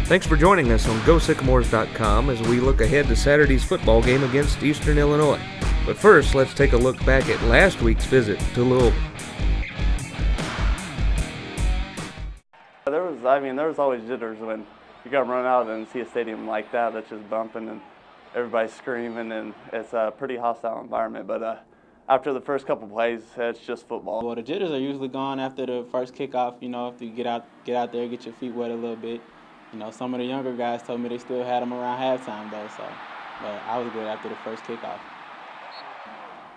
Thanks for joining us on GoSycamores.com as we look ahead to Saturday's football game against Eastern Illinois. But first, let's take a look back at last week's visit to Louisville. There was always jitters when you got to run out and see a stadium like that that's just bumping and everybody's screaming, and it's a pretty hostile environment. But after the first couple plays, it's just football. Well, the jitters are usually gone after the first kickoff. You know, if you get out there, get your feet wet a little bit. You know, some of the younger guys told me they still had them around halftime though. But I was good after the first kickoff.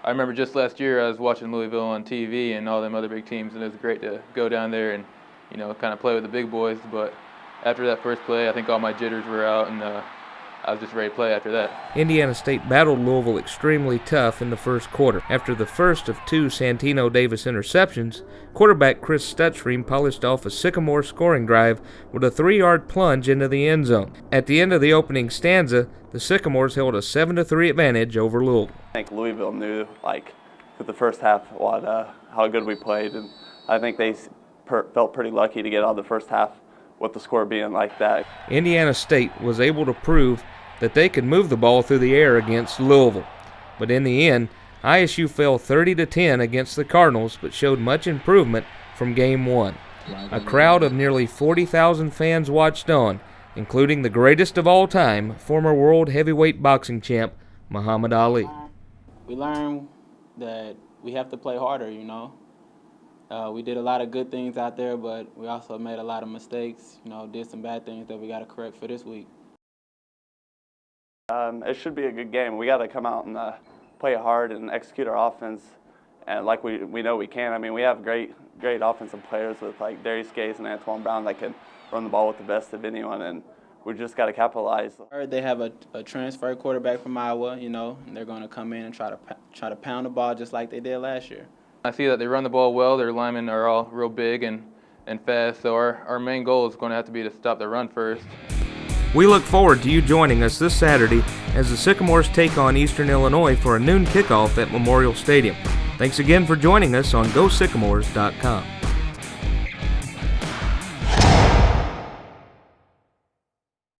I remember just last year I was watching Louisville on TV and all them other big teams, and it was great to go down there and, you know, kind of play with the big boys. But after that first play, I think all my jitters were out, and I was just ready to play after that. Indiana State battled Louisville extremely tough in the first quarter. After the first of two Santino Davis interceptions, quarterback Chris Stutstream polished off a Sycamore scoring drive with a 3-yard plunge into the end zone. At the end of the opening stanza, the Sycamores held a 7-3 advantage over Louisville. I think Louisville knew, with the first half, how good we played, and I think they felt pretty lucky to get out of the first half with the score being like that. Indiana State was able to prove that they could move the ball through the air against Louisville. But in the end, ISU fell 30-10 against the Cardinals, but showed much improvement from Game 1. A crowd of nearly 40,000 fans watched on, including the greatest of all time, former world heavyweight boxing champ Muhammad Ali. We learned that we have to play harder, you know. We did a lot of good things out there, but we also made a lot of mistakes, you know, did some bad things that we got to correct for this week. It should be a good game. We got to come out and play hard and execute our offense, and like we know we can. I mean, we have great offensive players with like Darius Gaze and Antoine Brown that can run the ball with the best of anyone, and we just got to capitalize. I heard they have a transfer quarterback from Iowa, you know, and they're going to come in and try to pound the ball just like they did last year. I see that they run the ball well. Their linemen are all real big and fast, so our main goal is going to have to be to stop the run first. We look forward to you joining us this Saturday as the Sycamores take on Eastern Illinois for a noon kickoff at Memorial Stadium. Thanks again for joining us on GoSycamores.com.